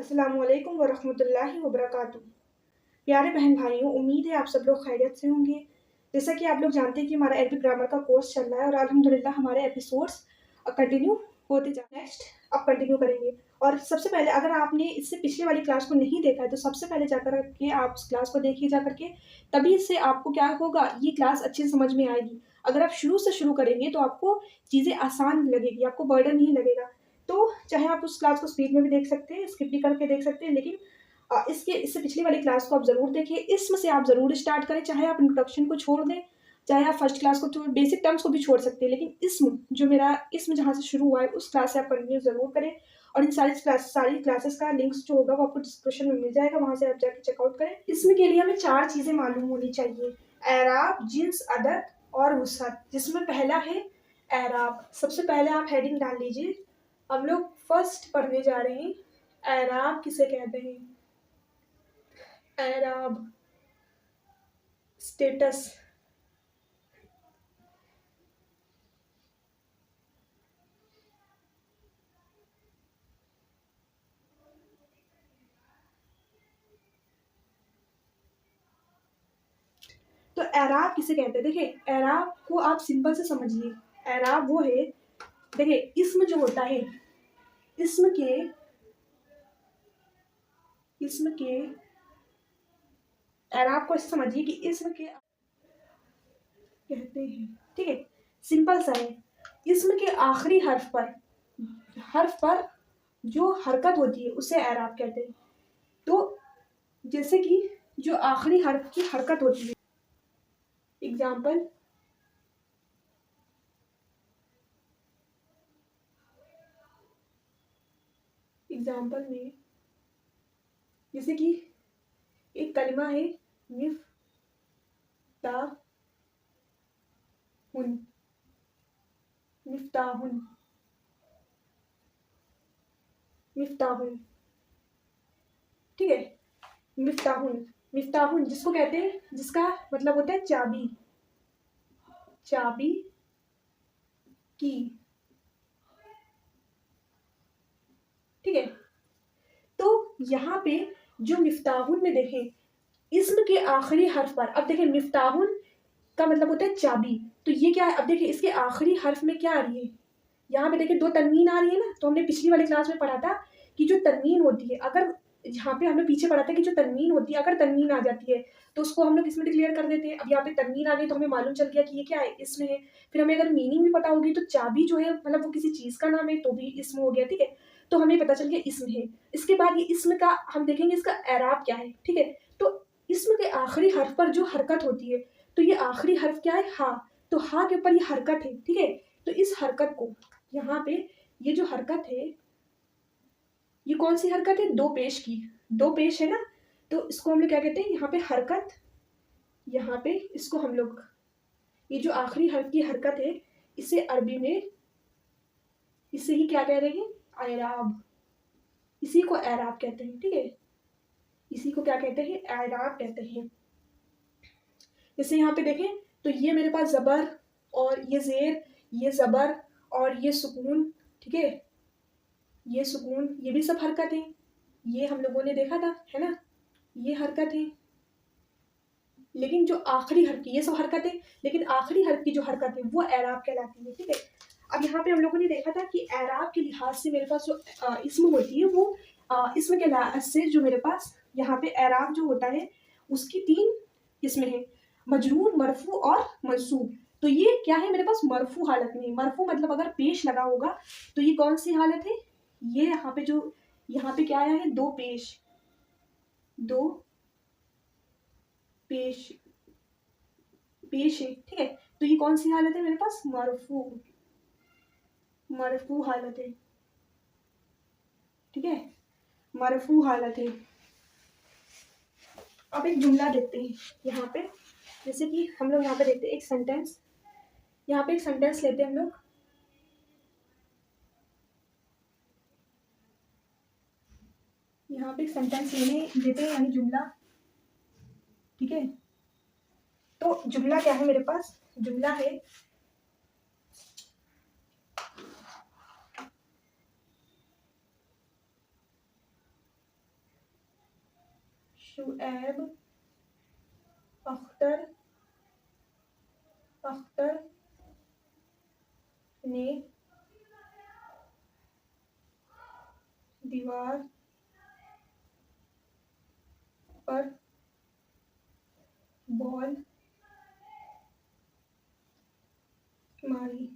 अस्सलामुअलैकुम वरहमतुल्लाहि वबरकातुहू। प्यारे बहन भाइयों, उम्मीद है आप सब लोग खैरियत से होंगे। जैसा कि आप लोग जानते हैं कि हमारा अरबिक ग्रामर का कोर्स चल रहा है और अल्हम्दुलिल्लाह हमारे एपिसोड्स कंटिन्यू होते जा रहे हैं। नेक्स्ट अब कंटिन्यू करेंगे। और सबसे पहले अगर आपने इससे पिछले वाली क्लास को नहीं देखा है तो सबसे पहले जाकर के आप उस क्लास को देखिए जा करके, तभी से आपको क्या होगा, ये क्लास अच्छे से समझ में आएगी। अगर आप शुरू से शुरू करेंगे तो आपको चीज़ें आसान लगेगी, आपको बर्डन नहीं लगेगा। तो चाहे आप उस क्लास को स्पीड में भी देख सकते हैं, स्किप भी करके देख सकते हैं, लेकिन इससे पिछली वाली क्लास को आप ज़रूर देखिए। इसमें से आप ज़रूर स्टार्ट करें, चाहे आप इंट्रोडक्शन को छोड़ दें, चाहे आप फर्स्ट क्लास को छोड़, बेसिक टर्म्स को भी छोड़ सकते हैं, लेकिन इसम जो मेरा इसम जहाँ से शुरू हुआ है उस क्लास से आप कंटिन्यू ज़रूर करें। और इन सारी क्लासेस का लिंक्स जो होगा वो आपको डिस्क्रिप्शन में मिल जाएगा, वहाँ से आप जाकर चेकआउट करें। इसमें के लिए हमें 4 चीज़ें मालूम होनी चाहिए: एराब, जिन्स, अदद और वुसअत। जिसमें पहला है एराब। सबसे पहले आप हेडिंग डाल लीजिए। हम लोग फर्स्ट पढ़ने जा रहे हैं, एराब किसे कहते हैं। एराब स्टेटस। तो एराब किसे कहते हैं? देखिए, एराब को आप सिंपल से समझिए। एराब वो है, देखिए इस्म जो होता है, इस्म के एराब को समझिए कि इस्म के कहते हैं, ठीक है। सिंपल सा है। इस्म के आखिरी हर्फ पर जो हरकत होती है उसे एराब कहते हैं। तो जैसे कि जो आखिरी हर्फ की हरकत होती है, एग्जाम्पल में जैसे कि एक कलिमा है मिफ्ताहुन, ठीक है। मिफ्ताहुन जिसको कहते हैं, जिसका मतलब होता है चाबी की, ठीक है। तो यहाँ पे जो मिफ्ताहुन में देखें, इस्म के आखिरी हर्फ पर, अब देखें मिफ्ताहुन का मतलब होता है चाबी, तो ये क्या है, अब देखिए इसके आखिरी हर्फ में क्या आ रही है, यहाँ पे देखिए 2 तनवीन आ रही है ना। तो हमने पिछली वाली क्लास में पढ़ा था कि जो तनवीन होती है, अगर यहाँ पे हमने पीछे पढ़ा था कि जो तनवीन होती है, अगर तनवीन आ जाती है तो उसको हम लोग इसमें डिक्लेयर कर देते हैं। अब यहाँ पे तनवीन आ गई तो हमें मालूम चल गया कि ये क्या है, इसमें है। फिर हमें अगर मीनिंग भी पता होगी तो चाबी जो है मतलब वो किसी चीज़ का नाम है तो भी इसमें हो गया, ठीक है। तो हमें पता चल गया इसमें है। इसके बाद ये इसमें का हम देखेंगे इसका एराब क्या है, ठीक है। तो इसमें के आखिरी हर्फ पर जो हरकत होती है, तो ये आखिरी हर्फ क्या है, हा। तो हा के ऊपर ये हरकत है, ठीक है। तो इस हरकत को यहाँ पे, ये जो हरकत है, ये कौन सी हरकत है, दो पेश की। दो पेश है ना, तो इसको हम लोग क्या कहते हैं, यहाँ पे हरकत, यहाँ पे इसको हम लोग, ये जो आखिरी हर्फ की हरकत है, इसे अरबी में इसे ही क्या कह रहे हैं, एराब। इसी को एराब कहते हैं, ठीक है। इसी को क्या कहते हैं, एराब कहते हैं। जैसे यहाँ पे देखें तो ये मेरे पास जबर और ये जेर, ये जबर और ये सुकून, ठीक है। ये सुकून, ये भी सब हरकत है। ये हम लोगों ने देखा था, है ना, ये हरकत है। लेकिन जो आखिरी हर्फ की, ये सब हरकत है, लेकिन आखिरी हर्फ की जो हरकत है वो एराब कहलाती है, ठीक है। अब यहाँ पे हम लोगों ने देखा था कि एराब के लिहाज से मेरे पास जो इसम होती है, वो इसम के लिहाज से जो मेरे पास यहाँ पे एराब जो होता है उसकी 3 किस्में हैं: मजरूर, मरफू और मंसूब। तो ये क्या है मेरे पास, मरफू हालत में। मरफू मतलब अगर पेश लगा होगा, तो ये कौन सी हालत है, ये यहाँ पे जो, यहाँ पे क्या आया है, दो पेश पेश है, ठीक है। तो ये कौन सी हालत है मेरे पास, मरफू हालत है, ठीक है। मरफू हालत है। अब एक जुमला देखते हैं यहाँ पे। जैसे कि हम लोग यहाँ पे देखते हैं एक सेंटेंस, यहाँ पे एक सेंटेंस लेते हैं हम लोग। यहाँ पे एक सेंटेंस लेते हैं, यानी जुमला, ठीक है। तो जुमला क्या है मेरे पास, जुमला है शुएब अख्तर ने दीवार पर बॉल मारी।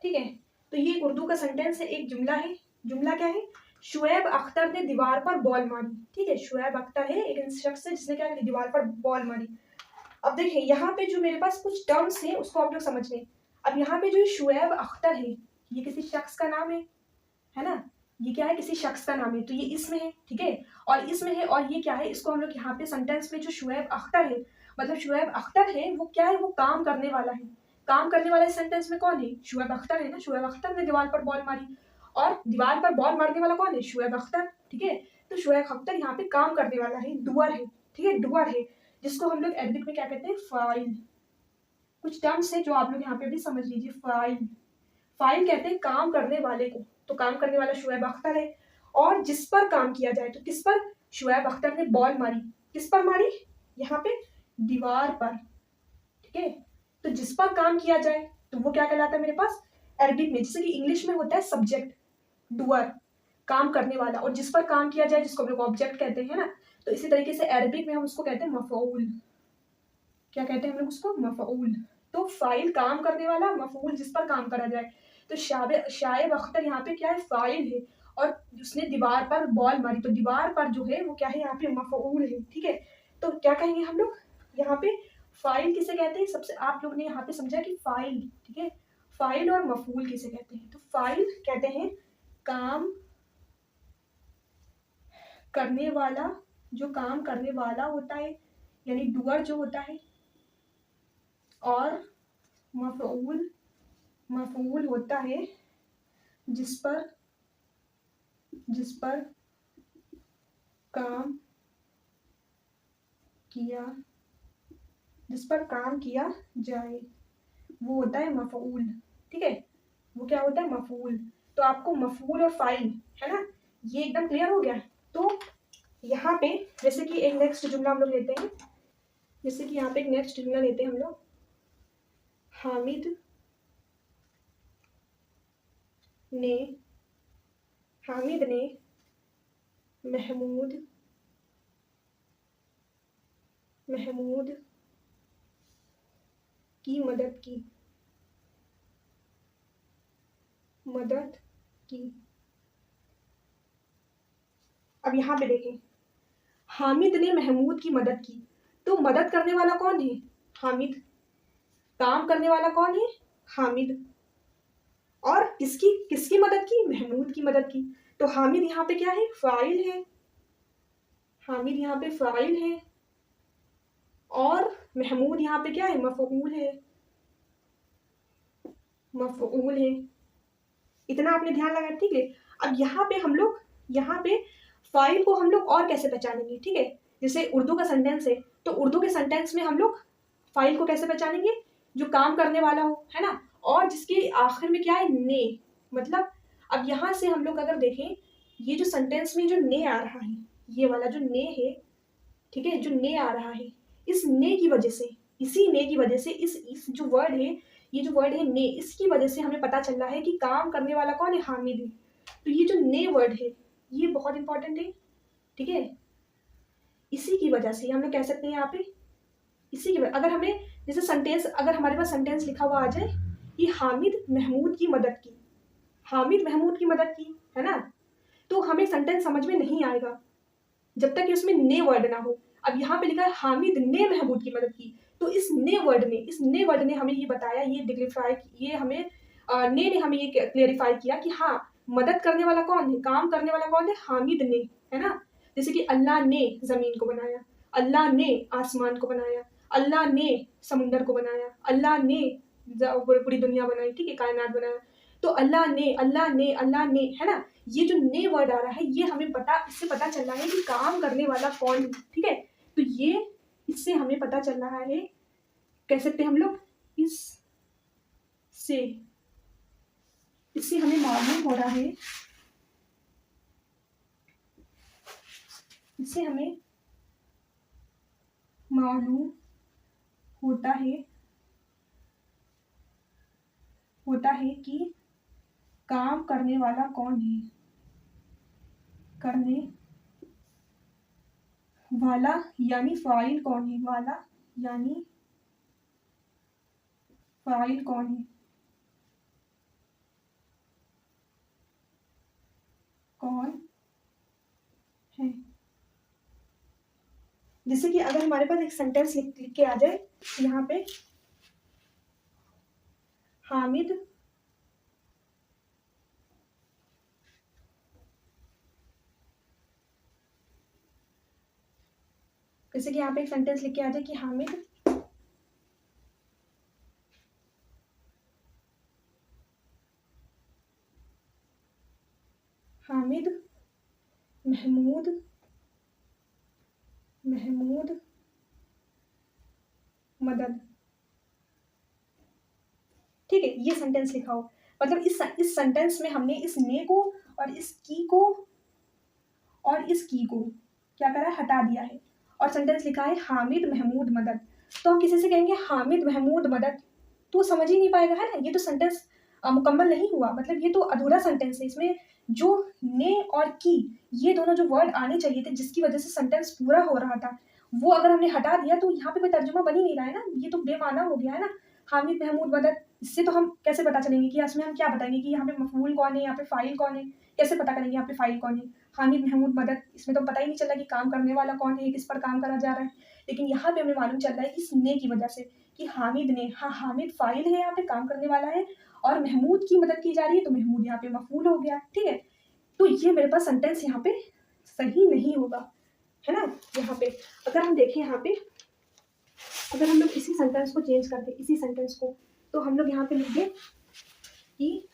ठीक है, तो ये उर्दू का सेंटेंस है, एक जुमला है। जुमला क्या है? शुएब अख्तर ने दीवार पर बॉल मारी। ठीक है, शुएब अख्तर है एक शख्स है जिसने क्या किया, दीवार पर बॉल मारी। अब देखिए यहाँ पे जो मेरे पास कुछ टर्म्स हैं उसको आप लोग समझ लें। अब यहाँ पे जो शुएब अख्तर है ये किसी शख्स का नाम है ना, ये क्या है, किसी शख्स का नाम है, तो ये इसमें है। ठीक है, और इसमें है, और ये क्या है, इसको हम लोग यहाँ पे सेंटेंस में जो शुएब अख्तर है, मतलब शुएब अख्तर है वो क्या है, वो काम करने वाला है। काम करने वाला इस सेंटेंस में कौन है? शुएब अख्तर है ना। शुएब अख्तर ने दीवार पर बॉल मारी, और दीवार पर बॉल मारने वाला कौन है? शुएब अख्तर। ठीक है, तो शुएब अख्तर यहाँ पे काम करने वाला है, डुअर है। ठीक है, डुअर है, जिसको हम लोग अरबिक में क्या कहते हैं? फाइल। कुछ टर्म्स है जो आप लोग यहाँ पे भी समझ लीजिए। फाइल, फाइल कहते हैं काम करने वाले को। तो काम करने वाला शुएब अख्तर है, और जिस पर काम किया जाए, तो किस पर? शुएब अख्तर ने बॉल मारी, किस पर मारी? यहाँ पे दीवार पर। ठीक है, तो जिस पर काम किया जाए तो वो क्या कहलाता है मेरे पास? अरबिक में, जैसे कि इंग्लिश में होता है सब्जेक्ट, डुअर, काम करने वाला, और जिस पर काम किया जाए जिसको हम लोग ऑब्जेक्ट कहते हैं ना, तो इसी तरीके से अरबिक में हम उसको कहते हैं मफऊल। क्या कहते हैं हम लोग उसको? मफऊल। तो फाइल काम करने वाला, मफऊल जिस पर काम करा जाए। तो शायब अख्तर यहाँ पे क्या है? फाइल है, और उसने दीवार पर बॉल मारी, तो दीवार पर जो है वो क्या है? यहाँ पे मफऊल है। ठीक है, तो क्या कहेंगे हम लोग यहाँ पे? फाइल किसे कहते हैं? सबसे आप लोग ने यहाँ पे समझा कि फाइल, ठीक है, फाइल और मफऊल किसे कहते हैं? तो फाइल कहते हैं काम करने वाला, जो काम करने वाला होता है, यानी डुअर जो होता है, और मफऊल, मफऊल होता है जिस पर काम किया, जिस पर काम किया जाए, वो होता है मफऊल। ठीक है, वो क्या होता है? मफऊल। तो आपको मफऊल और फाइल है ना, ये एकदम क्लियर हो गया। तो यहाँ पे जैसे कि एक नेक्स्ट जुमला हम लोग लेते हैं, जैसे कि यहाँ पे एक नेक्स्ट जुमला लेते हैं हम लोग। हामिद ने महमूद की मदद की। अब यहाँ पे देखें, हामिद ने महमूद की मदद की, तो मदद करने वाला कौन है? हामिद। काम करने वाला कौन है? हामिद। और किसकी मदद की? महमूद की मदद की। तो हामिद यहाँ पे क्या है? फाइल है। हामिद यहाँ पे फाइल है, और महमूद यहाँ पे क्या है? मफऊल है। मफऊल है, इतना आपने ध्यान लगाया। ठीक है, अब यहाँ पे हम लोग, यहाँ पे फाइल को हम लोग और कैसे पहचानेंगे? ठीक है, जैसे उर्दू का सेंटेंस है, तो उर्दू के सेंटेंस में हम लोग फाइल को कैसे पहचानेंगे? जो काम करने वाला हो, है ना, और जिसके आखिर में क्या है? ने। मतलब अब यहाँ से हम लोग अगर देखें, ये जो सेंटेंस में जो ने आ रहा है, ये वाला जो ने है, ठीक है, जो ने आ रहा है, इस ने की वजह से, इसी ने की वजह से, इस जो वर्ड है, ये जो वर्ड है ने, इसकी वजह से हमें पता चल रहा है कि काम करने वाला कौन है? हामिद है। तो ये जो ने वर्ड है ये बहुत इंपॉर्टेंट है। ठीक है, इसी की वजह से हम लोग कह सकते हैं यहाँ पे, इसी की वजह, अगर हमें जैसे सेंटेंस, अगर हमारे पास सेंटेंस लिखा हुआ आ जाए कि हामिद महमूद की मदद की, हामिद महमूद की मदद की, है ना, तो हमें सेंटेंस समझ में नहीं आएगा जब तक कि उसमें ने वर्ड ना हो। अब यहाँ पे लिखा है हामिद ने महमूद की मदद की, तो इस ने वर्ड ने हमें ये बताया, ये डिग्रीफाई, ये हमें ने हमें ये क्लेरिफाई किया कि हाँ, मदद करने वाला कौन है? काम करने वाला कौन है? हामिद ने, है ना। जैसे कि अल्लाह ने जमीन को बनाया, अल्लाह ने आसमान को बनाया, अल्लाह ने समुंदर को बनाया, अल्लाह ने पूरी दुनिया बनाई, ठीक है, कायनात बनाया। तो अल्लाह ने, है ना, ये जो ने वर्ड आ रहा है, ये हमें इससे पता चल रहा है कि काम करने वाला कौन है। ठीक है, तो ये इससे हमें पता चल रहा है, कह सकते हैं हम लोग, इससे हमें मालूम हो रहा है इससे हमें मालूम होता है कि काम करने वाला कौन है। करने वाला यानी फाइल कौन है। वाला यानी फाइल कौन है। कौन है। जैसे कि अगर हमारे पास एक सेंटेंस लिख के आ जाए यहाँ पे, हामिद जैसे कि यहाँ पे एक सेंटेंस लिख के आ जाए कि हामिद महमूद मदद। ठीक है, ये सेंटेंस लिखा हो, मतलब इस सेंटेंस में हमने इस ने को और इस की को क्या करा है, हटा दिया है, और सेंटेंस लिखा है हामिद महमूद मदद। तो हम किसी से कहेंगे हामिद महमूद मदद, तो समझ ही नहीं पाएगा, है ना। ये तो सेंटेंस मुकम्मल नहीं हुआ, मतलब ये तो अधूरा सेंटेंस है। इसमें जो ने और की, ये दोनों जो वर्ड आने चाहिए थे जिसकी वजह से सेंटेंस पूरा हो रहा था, वो अगर हमने हटा दिया तो यहाँ पे कोई तर्जुमा बन ही नहीं रहा है ना, ये तो बेमाना हो गया है ना। हामिद महमूद मदद, इससे तो हम कैसे पता चलेंगे कि इसमें हम क्या बताएंगे कि यहाँ पे मफूल कौन है, यहाँ पे फाइल कौन है, कैसे पता करेंगे यहाँ पे फाइल कौन है। हामिद महमूद मदद, इसमें तो पता ही नहीं चला कि काम करने वाला कौन है, किस पर काम करा जा रहा है। लेकिन यहाँ पे हमें मालूम चल रहा है इस ने की वजह से कि हामिद ने, हाँ हामिद फाइल है, यहाँ पे काम करने वाला है, और महमूद की मदद की जा रही है, तो महमूद यहाँ पे मफूल हो गया। ठीक है, तो ये मेरे पास सेंटेंस यहाँ पे सही नहीं होगा, है ना। यहाँ पे अगर हम देखें, यहाँ पे अगर हम लोग इसी सेंटेंस को चेंज कर दें, इसी सेंटेंस को, तो हम लोग यहाँ पे लिख दें कि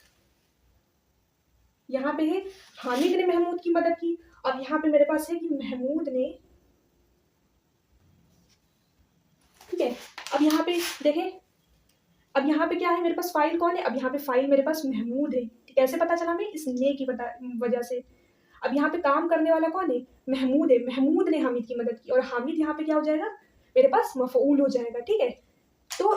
यहाँ पे है हामिद ने महमूद की मदद की, अब यहाँ पे मेरे पास है कि महमूद ने। ठीक है, अब यहाँ पे देखें, अब यहाँ पे क्या है, मेरे पास फाइल कौन है, अब यहाँ पे फाइल मेरे पास महमूद है। कैसे पता चला हमें, इस ने की वजह से। अब यहाँ पे काम करने वाला कौन है, महमूद है, महमूद ने हामिद की मदद की, और हामिद यहाँ पे क्या हो जाएगा, मेरे पास मफऊल हो जाएगा। ठीक है, तो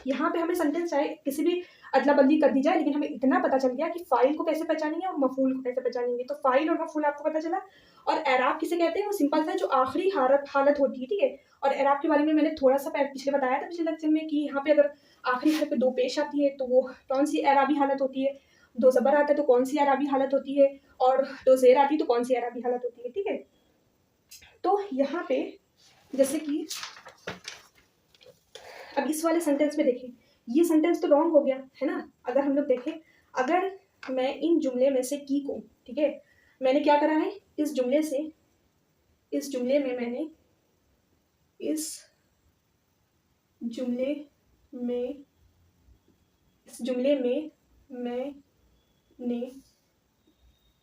यहाँ पे हमें सेंटेंस चाहे किसी भी अदला बदली कर दी जाए, लेकिन हमें इतना पता चल गया कि फाइल को कैसे पहचानेंगे और मफूल को कैसे पहचानेंगे। तो फाइल और मफूल आपको पता चला। और एराब किसे कहते हैं, वो सिंपल सा जो आखिरी हालत होती है। ठीक है, और एराब के बारे में मैंने थोड़ा सा पिछले बताया था, पिछले लेक्चर में, कि यहाँ पे अगर आखिरी हरफ पे दो पेश आती है तो वो कौन सी एराबी हालत होती है, दो जबर आता है तो कौन सी एराबी हालत होती है, और दो जेर आती है तो कौन सी एराबी हालत होती है। ठीक है, तो यहाँ पे जैसे कि अब इस वाले सेंटेंस में देखें, ये सेंटेंस तो रॉन्ग हो गया है ना। अगर हम लोग देखें, अगर मैं इन जुमले में से की को, ठीक है, मैंने क्या करा है, इस जुमले में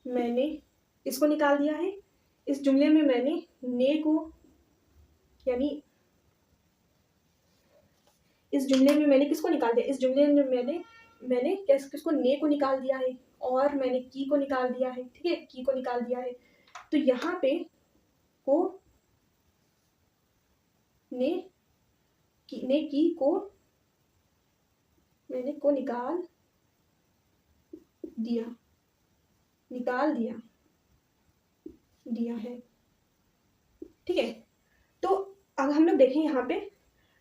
मैंने इसको निकाल दिया है। इस जुमले में मैंने ने को, यानी इस जुमले में मैंने किसको निकाल दिया, इस जुमले में मैंने किसको, ने को निकाल दिया है, और मैंने की को निकाल दिया है। ठीक है, की को निकाल दिया है, तो यहाँ पे को ने की को मैंने को निकाल दिया है। ठीक है, तो अगर हम लोग देखें यहाँ पे,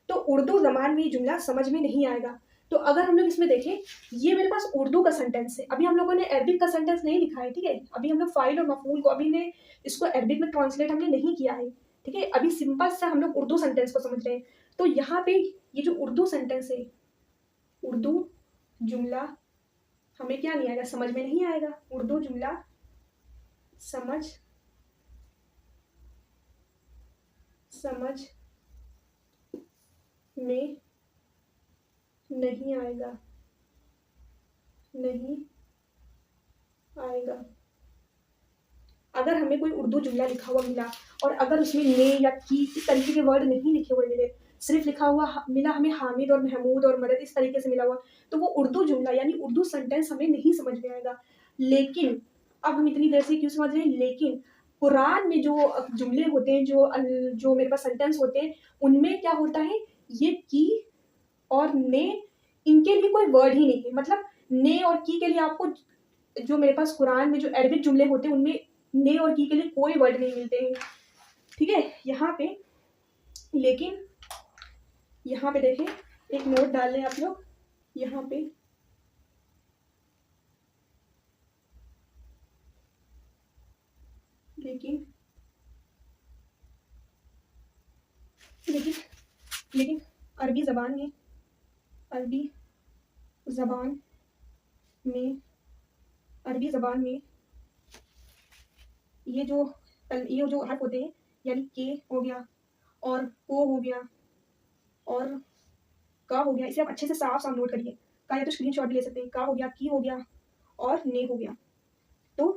तो उर्दू ज़बान में ये जुमला समझ में नहीं आएगा। तो अगर हम लोग इसमें देखें, ये मेरे पास उर्दू का सेंटेंस है, अभी हम लोगों ने अरबिक का सेंटेंस नहीं लिखा है। ठीक है, अभी हम लोग फाइल और मफूल को, अभी ने इसको अरबिक में ट्रांसलेट हमने नहीं किया है। ठीक है, अभी सिंपल से हम लोग उर्दू सेंटेंस को समझ रहे हैं। तो यहाँ पे ये जो उर्दू सेंटेंस है, उर्दू जुमला हमें क्या नहीं आएगा, समझ में नहीं आएगा। उर्दू जुमला समझ में नहीं आएगा। अगर हमें कोई उर्दू जुमला लिखा हुआ मिला, और अगर उसमें ने या की इस तरीके के वर्ड नहीं लिखे हुए मिले, सिर्फ लिखा हुआ मिला हमें हामिद और महमूद और मदद इस तरीके से मिला हुआ, तो वो उर्दू जुमला यानी उर्दू सेंटेंस हमें नहीं समझ में आएगा। लेकिन अब हम इतनी देर से क्यों समझ रहे हैं, लेकिन कुरान में जो जुमले होते हैं, जो मेरे पास सेंटेंस होते हैं, उनमें क्या होता है, ये की और ने, इनके लिए कोई वर्ड ही नहीं है। मतलब ने और की के लिए आपको, जो मेरे पास कुरान में जो अरबिक जुमले होते हैं उनमें ने और की के लिए कोई वर्ड नहीं मिलते हैं। ठीक है, यहाँ पे लेकिन यहाँ पे देखें, एक नोट डाल लें आप लोग यहाँ पे, लेकिन लेकिन लेकिन अरबी ज़बान में, अरबी ज़बान में अरबी ज़बान में ये जो हर्फ होते हैं, यानी के हो गया और को हो गया और का हो गया, इसे आप अच्छे से साफ साफ नोट करिए। का या तो स्क्रीनशॉट भी ले सकते हैं। का हो गया, की हो गया और ने हो गया। तो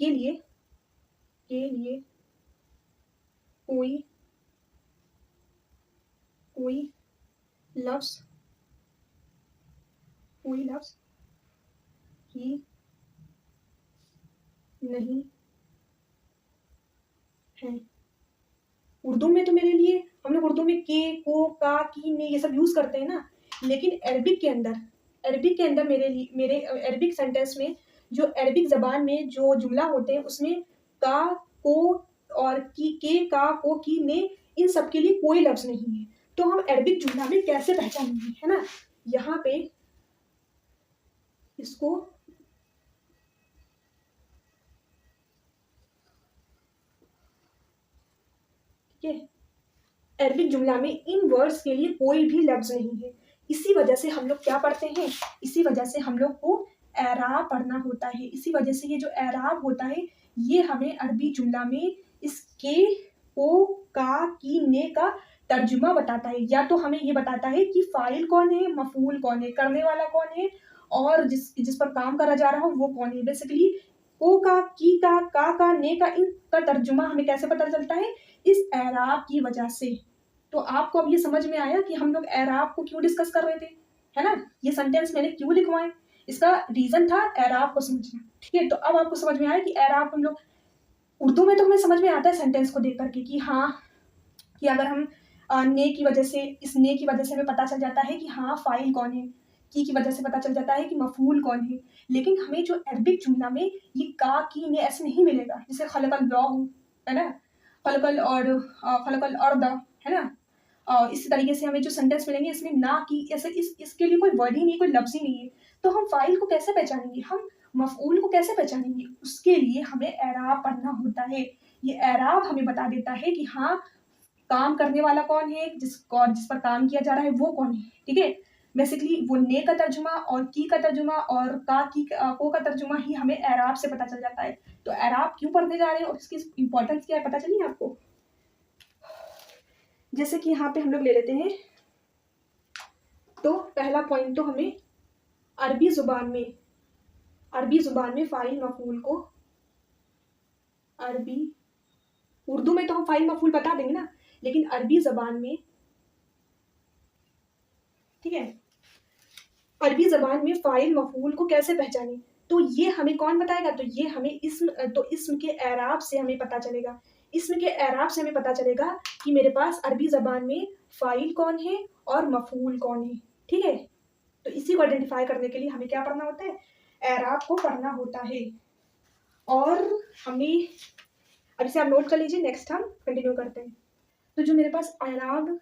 के लिए कोई लफ्ज़ ही नहीं है। उर्दू में तो मेरे लिए, हम लोग उर्दू में के, को, का, की, ने ये सब यूज़ करते हैं ना, लेकिन अरबिक के अंदर मेरे अरबिक सेंटेंस में, जो अरबिक ज़बान में जो जुमला होते हैं उसमें का, को और की, के, का, को, की, ने, इन सब के लिए कोई लफ्ज़ नहीं है। तो हम अरबिक जुमला में कैसे पहचानेंगे, है ना। यहाँ पे इसको ठीक है, अरबिक जुमला में इन वर्ड्स के लिए कोई भी लफ्ज़ नहीं है। इसी वजह से हम लोग क्या पढ़ते हैं, इसी वजह से हम लोग को एराब पढ़ना होता है। इसी वजह से ये जो एराब होता है, ये हमें अरबी जुमला में इसके, को, का, की, ने का तर्जुमा बताता है। या तो हमें ये बताता है कि फ़ाइल कौन है, मफ़ूल कौन है, करने वाला कौन है, और जिस पर काम करा जा रहा हो वो कौन है। बेसिकली को का, की का, ने का, इनका तर्जुमा हमें कैसे पता चलता है, इस एराब की वजह से। तो आपको अब ये समझ में आया कि हम लोग एराब को क्यों डिस्कस कर रहे थे, है ना। ये सेंटेंस मैंने क्यों लिखवाए, इसका रीजन था एराब को समझना। ठीक है, तो अब आपको समझ में आया कि एराब हम लोग उर्दू में तो हमें समझ में आता है सेंटेंस को देख करके कि हाँ, कि अगर हम ने की वजह से, इस ने की वजह से हमें पता चल जाता है कि हाँ फाइल कौन है, की वजह से पता चल जाता है कि मफूल कौन है। लेकिन हमें जो अरबिक जुमला में ये का, की, ने ऐसे नहीं मिलेगा। जैसे खलकल लौहु, है ना, खलकल अर्द, है ना। इस तरीके से हमें जो सेंटेंस मिलेंगे इसमें ना की, ऐसे इसके लिए कोई वर्ड ही नहीं, कोई लफ्ज़ ही नहीं है। तो हम फाइल को कैसे पहचानेंगे, हम मफऊल को कैसे पहचानेंगे, उसके लिए हमें एराब पढ़ना होता है। ये एराब हमें बता देता है कि हाँ, काम करने वाला कौन है, जिस पर काम किया जा रहा है वो कौन है। ठीक है, बेसिकली वो ने का तर्जुमा और की का तर्जुमा और का, की, को का तर्जुमा ही हमें एराब से पता चल जाता है। तो एराब क्यों पढ़ने जा रहे हैं और इसकी इंपॉर्टेंस क्या है पता चली आपको। जैसे कि यहाँ पे हम लोग ले लेते हैं, तो पहला पॉइंट तो हमें अरबी जुबान में फाइल मफूल को, उर्दू में तो हम फाइल मफूल बता देंगे ना, लेकिन अरबी जबान में, ठीक है, अरबी जबान में फाइल मफूल को कैसे पहचाने, तो ये हमें कौन बताएगा, तो ये हमें इस्म के एराब से हमें पता चलेगा। इस्म के एराब से हमें पता चलेगा कि मेरे पास अरबी जबान में फाइल कौन है और मफूल कौन है। ठीक है, तो इसी को आइडेंटिफाई करने के लिए हमें क्या पढ़ना होता है, एराब को पढ़ना होता है। और हमें अब इसे आप नोट कर लीजिए, नेक्स्ट हम कंटिन्यू करते हैं। तो जो मेरे पास एराब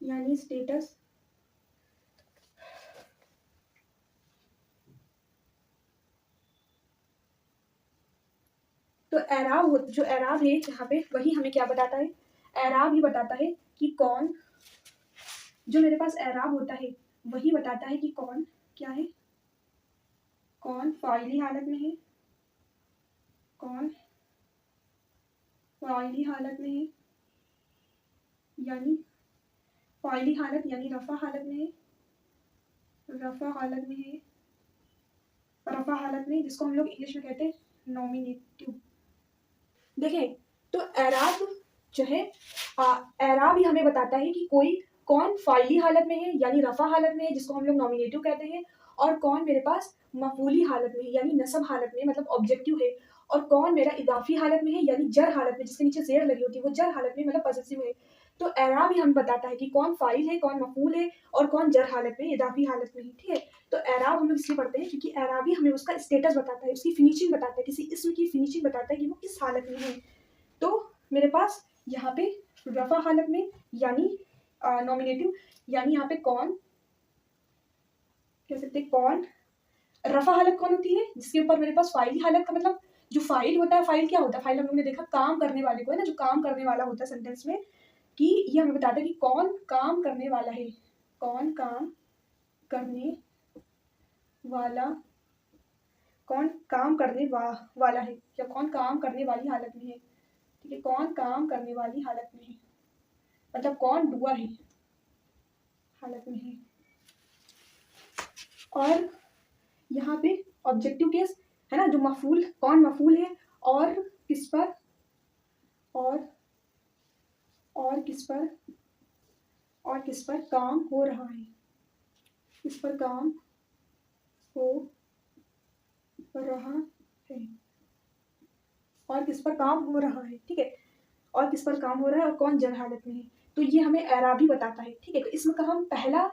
यानी स्टेटस, तो जो एराब है यहाँ पे, वही हमें क्या बताता है, एराब ही बताता है कि कौन, जो मेरे पास एराब होता है वही बताता है कि कौन क्या है, कौन फाइली हालत में है, कौन फाइली हालत में है, यानी फाइली हालत यानी रफा हालत में है, रफा हालत में है, रफा हालत में, जिसको हम लोग इंग्लिश में कहते हैं नॉमिनेटिव। देखें, तो एराब जो है, एराब ही हमें बताता है कि कोई कौन फाइली हालत में है यानी रफा हालत में है, जिसको हम लोग नॉमिनेटिव कहते हैं, और कौन मेरे पास मफूली हालत में है यानी नसब हालत में मतलब ऑब्जेक्टिव है, और कौन मेरा इदाफी हालत में है यानी जर हालत में, जिसके नीचे ज़ेर लगी होती है वो जर हालत में मतलब पॉसेसिव है। तो एराब ही हमें बताता है कि कौन फ़ाइल है, कौन मफूल है और कौन जर हालत में, इदाफी हालत में है, ठीक है। तो एराब हम लोग इसलिए पढ़ते हैं क्योंकि एराब ही हमें उसका स्टेटस बताता है, उसकी फिनिशिंग बताता है, किसी इसम की फिनिशिंग बताता है कि वो किस हालत में है। तो मेरे पास यहाँ पे रफ़ा हालत में यानी नॉमिनेटिव यानी यहाँ पे कौन कह सकते हैं, कौन रफ़ा हालत कौन होती है जिसके ऊपर मेरे पास फ़ाइल हालत का मतलब जो फ़ाइल होता है, फ़ाइल क्या होता है? फ़ाइल हम लोगों ने देखा काम करने वाले को है ना, जो काम करने वाला होता है सेंटेंस में, कि ये हमें बताता है कि कौन काम करने वाला है, कौन काम करने वाला, कौन काम करने वाला है या कौन काम करने वाली हालत में है, ठीक है, कौन काम करने वाली हालत में है मतलब कौन डूअर है हालत में है। और यहाँ पे ऑब्जेक्टिव केस है ना, जो मफूल कौन मफूल है और किस पर और किस पर काम हो रहा है, किस पर काम हो रहा है और किस पर काम हो रहा है, ठीक है, और किस पर काम हो रहा है और कौन जर हालत में है। तो ये हमें एराबी बताता है, ठीक है। तो इसमें का हम पहला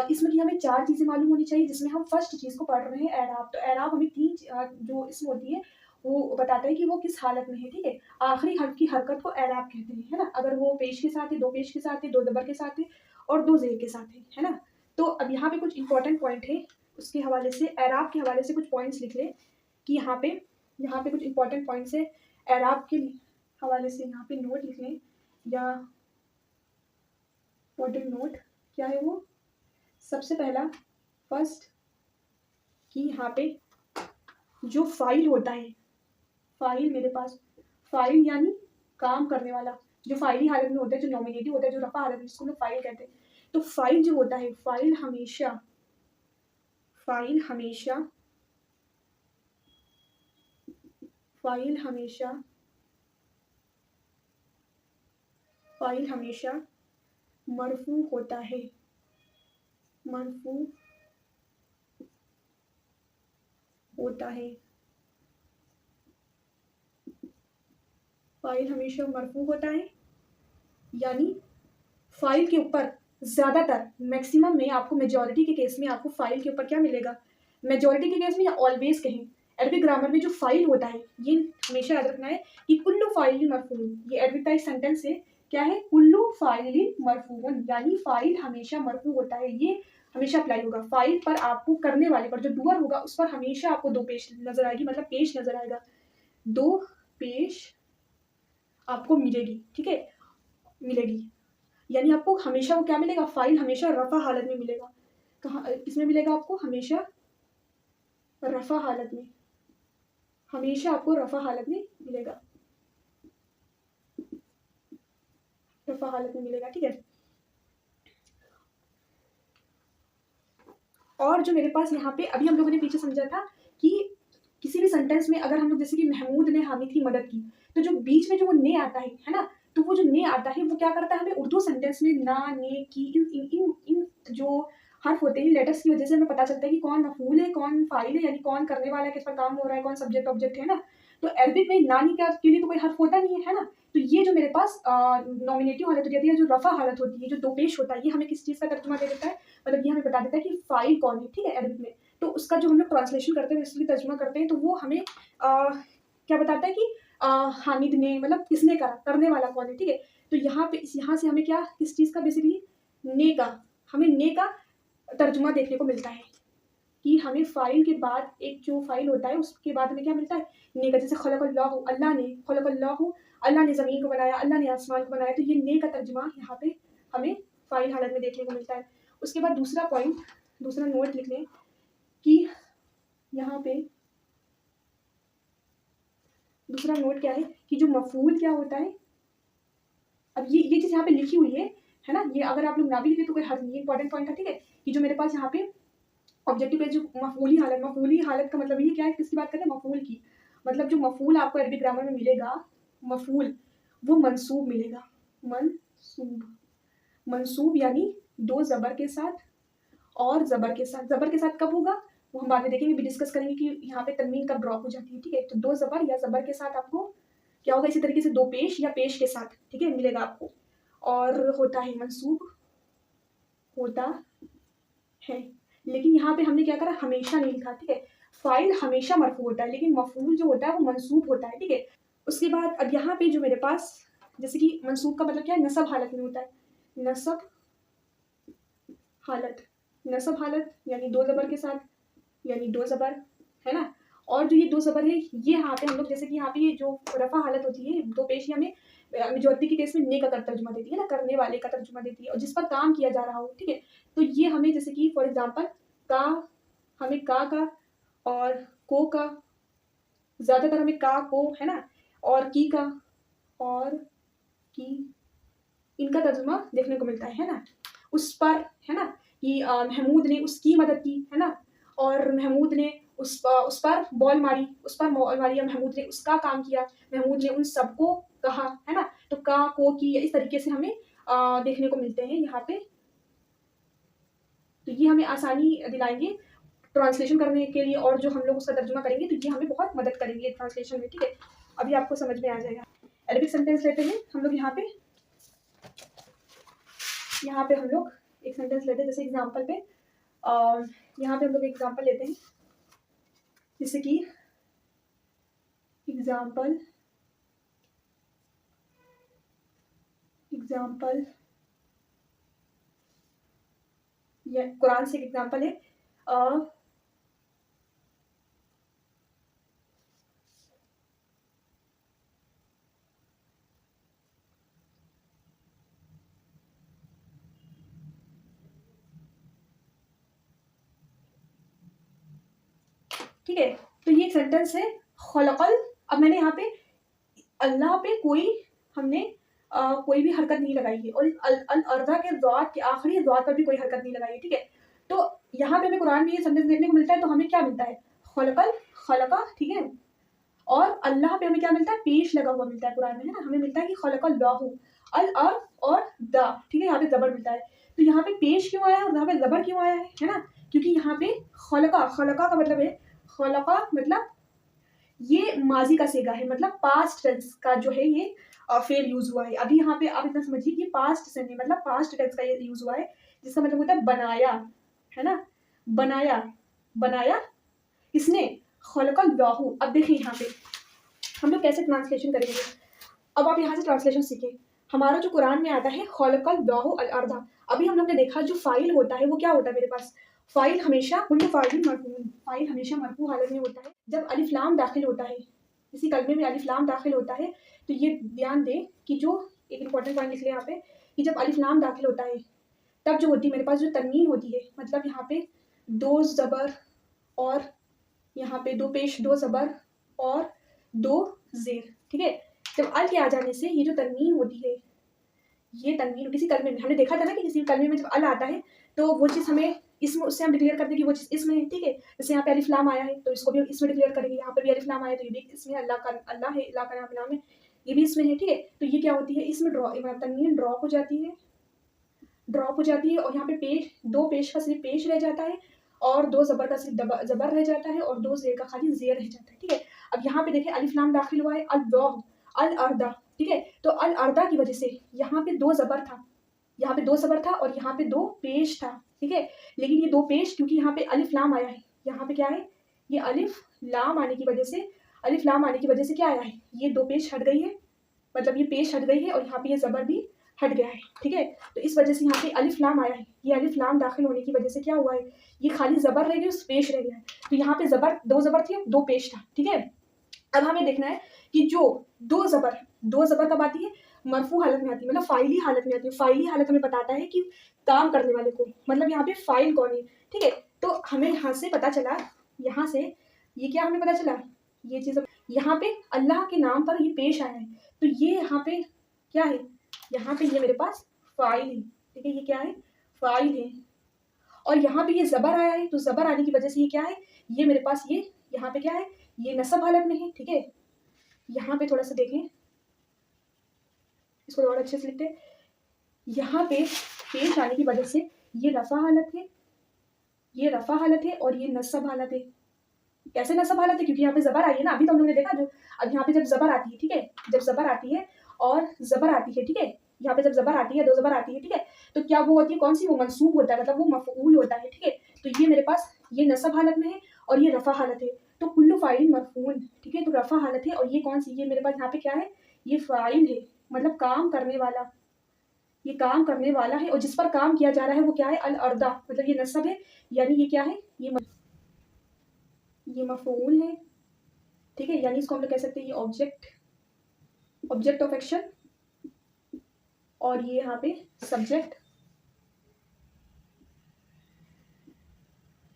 इसमें की हमें 4 चीज़ें मालूम होनी चाहिए जिसमें हम फर्स्ट चीज़ को पढ़ रहे हैं एराब। तो एराब हमें 3 जो इसमें होती है वो बताता है कि वो किस हालत में है, ठीक है। आखिरी हर्फ की हरकत को एराब कहते हैं, है ना। अगर वो पेश के साथ है, 2 पेश के साथ है, 2 ज़बर के साथ है और 2 ज़ेर के साथ है ना। तो अब यहाँ पे कुछ इंपॉर्टेंट पॉइंट है, उसके हवाले से एराब के हवाले से कुछ पॉइंट्स लिख लें कि यहाँ पे कुछ इंपॉर्टेंट पॉइंट्स है एराब के हवाले से, यहाँ पे नोट लिख लें या इंपॉर्टेंट नोट क्या है वो। सबसे पहला फर्स्ट कि यहाँ पे जो फाइल होता है, फाइल मेरे पास फाइल यानी काम करने वाला, जो फाइली हालत में होता है, जो नॉमिनेटिव होता है, जो रफा हालत में, जिसको लोग फाइल कहते हैं। तो फाइल जो होता है, फाइल हमेशा फाइल हमेशा मरफू होता है, मरफू होता है। फाइल हमेशा मरफू होता है यानी फाइल के ऊपर ज़्यादातर मैक्सिमम में आपको मेजॉरिटी के केस में आपको फाइल के ऊपर क्या मिलेगा, मेजॉरिटी के केस में या ऑलवेज कहें, अरबिक ग्रामर में जो फाइल होता है ये हमेशा याद रखना है कि कुल्लू फाइल मरफून, ये अरबिक का एक सेंटेंस है, क्या है, कुल्लू फाइल मरफून यानी फाइल हमेशा मरफू होता है। ये हमेशा अप्लाई होगा फाइल पर, आपको करने वाले पर जो डूअर होगा उस पर हमेशा आपको 2 पेश नजर आएगी, मतलब पेश नजर आएगा, 2 पेश आपको मिलेगी, ठीक है, मिलेगी यानी आपको हमेशा वो क्या मिलेगा, फाइल हमेशा रफा हालत में मिलेगा। कहाँ किसमें मिलेगा आपको, हमेशा रफा हालत में, हमेशा आपको रफा हालत में मिलेगा, रफा हालत में मिलेगा, ठीक है। और जो मेरे पास यहाँ पे अभी हम लोगों ने पीछे समझा था कि किसी भी सेंटेंस में अगर हम लोग जैसे कि महमूद ने हामिद की मदद की, तो जो बीच में जो वो ने आता है ना, तो वो जो ने आता है वो क्या करता है, हमें उर्दू सेंटेंस में ना, ने, की, इन जो हर्फ होते हैं लेटर्स की वजह से हमें पता चलता है कि कौन मफूल है, कौन फाइल है, यानी कौन करने वाला है, किस पर काम हो रहा है, कौन सब्जेक्ट ऑब्जेक्ट है ना। तो अरबिक में नानी के लिए तो कोई हर्फ होता नहीं है ना। तो ये जो मेरे पास नॉमिनेटिव हालत हो जाती है, जो रफा हालत होती है, जो 2 पेश होता है, ये हमें किस चीज़ का तर्जुमा दे देता है, मतलब ये हमें बता देता है कि फाइल कौन है, ठीक है, अरबिक में। तो उसका जो हम लोग ट्रांसलेशन करते हैं, इसलिए तर्जुमा करते हैं, तो वो हमें क्या बताता है कि हामिद ने मतलब किसने करा, करने वाला कौन है, ठीक है। तो यहाँ से हमें क्या, किस चीज़ का बेसिकली, ने का, हमें ने का तर्जुमा देखने को मिलता है कि हमें फाइल के बाद एक जो फाइल होता है उसके बाद हमें क्या मिलता है, ने का। जैसे खलक़ल्लाहु, अल्लाह ने, खलक़ल्लाहु, अल्लाह ने ज़मीन को बनाया, अल्लाह ने आसमान को बनाया, तो ये ने का तर्जुमा यहाँ पे हमें फाइल हालत में देखने को मिलता है। उसके बाद दूसरा पॉइंट, दूसरा नोट लिख लें कि यहाँ पे दूसरा नोट क्या है कि जो मफूल क्या होता है, अब ये चीज़ यहाँ पे लिखी हुई है ना, ये अगर आप लोग ना भी लिखे तो कोई हर्ज नहीं, इंपॉर्टेंट पॉइंट है, ठीक है, कि जो मेरे पास यहाँ पे ऑब्जेक्टिव है, जो मफूली हालत का मतलब ये क्या है, किसकी बात करें, मफूल की, मतलब जो मफूल आपको अरबी ग्रामर में मिलेगा, मफूल वो मंसूब मिलेगा, मंसूब यानी 2 ज़बर के साथ और ज़बर के साथ। ज़बर के साथ कब होगा वो हम बाद में देखेंगे, भी डिस्कस करेंगे कि यहाँ पे तनवीन कब ड्रॉप हो जाती है। ठीक है, तो 2 ज़बर या ज़बर के साथ आपको क्या होगा, इसी तरीके से 2 पेश या पेश के साथ, ठीक है, मिलेगा आपको। और होता है मंसूब, होता है, लेकिन यहाँ पे हमने क्या करा, हमेशा नहीं लिखा। ठीक है, फाइल हमेशा मरफू होता है, लेकिन मफूल जो होता है वो मंसूब होता है। ठीक है, उसके बाद अब यहाँ पे जो मेरे पास, जैसे कि मंसूब का मतलब क्या है, नसब हालत में होता है। नसब हालत, नसब हालत यानी 2 ज़बर के साथ, यानी 2 ज़बर, है ना। और जो ये 2 ज़बर है, ये यहाँ पे हम लोग, जैसे कि यहाँ पे ये जो रफ़ा हालत होती है, 2 पेश हमें मेजॉरिटी के केस में ने का तर्जुमा देती है ना, करने वाले का तर्जुमा देती है, और जिस पर काम किया जा रहा हो। ठीक है, तो ये हमें जैसे कि फॉर एग्जांपल का, हमें का और को का, ज़्यादातर हमें का को, है ना, और की का और की, इनका तर्जुमा देखने को मिलता है ना। उस पर, है ना, कि महमूद ने उसकी मदद की, है ना, और महमूद ने उस पर बॉल मारी, या महमूद ने उसका काम किया, महमूद ने उन सबको कहा, है ना। तो का, को, की, इस तरीके से हमें देखने को मिलते हैं यहाँ पे। तो ये हमें आसानी दिलाएंगे ट्रांसलेशन करने के लिए, और जो हम लोग उसका तर्जुमा करेंगे तो ये हमें बहुत मदद करेंगे ट्रांसलेशन में। ठीक है, अभी आपको समझ में आ जाएगा। अरबिक सेंटेंस लेते हैं हम लोग। यहाँ पे हम लोग एक सेंटेंस लेते हैं, जैसे एग्जांपल पे यहाँ पे हम लोग एग्जांपल लेते हैं, जैसे कि एग्जांपल ये कुरान से एक एग्जांपल है। ठीक है, तो ये एक सेंटेंस है खलकल। अब मैंने यहाँ पे अल्लाह पे हमने कोई भी हरकत नहीं लगाई है, और अल अर्दा के ज़ात के आखिरी ज़ात पर भी कोई हरकत नहीं लगाई है। ठीक है, तो यहाँ पे हमें कुरान में ये सेंटेंस देखने को मिलता है, तो हमें क्या मिलता है, खलकल, खलका। ठीक है, और अल्लाह पे हमें क्या मिलता है, पेश लगा हुआ मिलता है कुरान में, है ना। हमें मिलता है कि खलकल लाहू, अल और द, ठीक है, यहाँ पे जबर मिलता है। तो यहाँ पे पेश क्यों आया और यहाँ पे जबर क्यों आया है ना, क्योंकि यहाँ पे खलका, खलका का मतलब है, खलका मतलब ये माजी का सेगा है, मतलब पास्ट टेंस का जो है ये फेल यूज हुआ है। अभी यहाँ पे आप इतना समझिए कि पास्ट सेंस है, मतलब पास्ट टेंस का ये यूज हुआ है, जिसका मतलब होता है बनाया, है ना, बनाया इसने, खलकल लाहू। अब देखिए यहाँ पे हम लोग कैसे ट्रांसलेशन करेंगे। अब आप यहाँ से ट्रांसलेशन सीखें। हमारा जो कुरान में आता है खलकल लाहू अल अर्दा, अभी हम लोग ने देखा जो फाइल होता है वो क्या होता है मेरे पास, फाइल हमेशा फाइल हमेशा मरफू हालत में होता है जब अलिफ लाम दाखिल होता है, किसी कलमे में अलिफ लाम दाखिल होता है। तो ये ध्यान दें कि जो एक इंपॉर्टेंट पॉइंट लिख लें यहाँ पे, कि जब अलिफ लाम दाखिल होता है तब जो होती है मेरे पास जो तनवीन होती है, मतलब यहाँ पे 2 ज़बर और यहाँ पे 2 पेश, 2 ज़बर और 2 ज़ेर। ठीक है, जब अल के आ जाने से ये जो तनवीन होती है, ये तनवीन किसी कलमे में हमने देखा था ना कि किसी कलमे में जब अल आता है तो वो चीज़ हमें इसमें, उससे हम डिक्लेयर करते हैं कि वो चीज़ इसमें है। ठीक है, जैसे यहाँ पे अलिफ लाम आया है तो इसको भी इसमें डिक्लेयर करेंगे, यहाँ पे भी अलिफ लाम आया तो ये भी इसमें, अल्लाह है, अल्लाह का नाम है, ये भी इसमें है। ठीक है, तो ये क्या होती है, इसमें तनवीन ड्रॉप हो जाती है, और यहाँ पे पेश, 2 पेश का सिर्फ पेश रह जाता है, और 2 ज़बर का सिर्फ ज़बर रह जाता है, और 2 ज़ेर का खाली ज़ेर रह जाता है। ठीक है, अब यहाँ पे देखिए अलिफ लाम दाखिल हुआ है, अल अर्दा। ठीक है, तो अल अर्दा की वजह से यहाँ पे 2 ज़बर था, यहाँ पे 2 ज़बर था और यहाँ पे 2 पेश था। ठीक है, लेकिन ये 2 पेश, क्योंकि यहाँ पे अलिफ लाम आया है, यहाँ पे क्या है, ये अलिफ लाम आने की वजह से क्या आया है, ये 2 पेश हट गई है, मतलब ये पेश हट गई है, और यहाँ पे ये ज़बर भी हट गया है। ठीक है, तो इस वजह से यहाँ पे अलिफ लाम आया है, ये अलिफ लाम दाखिल होने की वजह से क्या हुआ है, ये खाली ज़बर रह गई, उस पेश रह गया है। तो यहाँ पे ज़बर 2 ज़बर थी, 2 पेश था। ठीक है, अब हमें देखना है कि जो 2 ज़बर कब आती है, मरफू हालत में आती है, मतलब फाइली हालत में आती है। फाइली हालत हमें बताता है कि काम करने वाले को, मतलब यहाँ पे फाइल कौन है। ठीक है, तो हमें यहाँ से पता चला, यहाँ से ये क्या हमें पता चला, ये चीज़ यहाँ पे अल्लाह के नाम पर ये पेश आया है, तो ये यहाँ पे क्या है, यहाँ पे ये मेरे पास फाइल है। ठीक है, ये क्या है, फाइल है, और यहाँ पे ये ज़बर आया है, तो ज़बर आने की वजह से ये क्या है, ये मेरे पास ये यहाँ पे क्या है, ये नसब हालत में है। ठीक है, यहाँ पे थोड़ा सा देखें, इसको और अच्छे से लिखते हैं। यहाँ पे पेश आने की वजह से ये रफ़ा हालत है, ये रफ़ा हालत है और ये नस्ब हालत है। कैसे नस्ब हालत है? क्योंकि यहाँ पे ज़बर आई है ना, अभी तो हम लोगों ने देखा जो अब यहाँ पे जब ज़बर आती है, ठीक है? जब ज़बर आती है और ज़बर आती है, ठीक है? यहाँ पे जब ज़बर आती है, 2 ज़बर आती है, ठीक है? तो क्या वो होती है कौन-सी? वो मंसूब होता है, मतलब वो मफ़ऊल होता है, ठीक है? तो ये मेरे पास ये नस्ब हालत में है और ये रफ़ा हालत है। तो कुल्लु फ़ाइल मरफ़ून, ठीक है? तो रफ़ा हालत है और ये कौन-सी? ये मेरे पास यहाँ पे क्या है? ये फ़ाइल है, मतलब काम करने वाला। ये काम करने वाला है और जिस पर काम किया जा रहा है वो क्या है? अल-अर्दा, मतलब ये नस्ब है, यानी ये क्या है? ये मफ़ऊल है, ठीक है? यानी इसको हम लोग कह सकते हैं ये ऑब्जेक्ट ऑफ एक्शन और ये यहाँ पे सब्जेक्ट,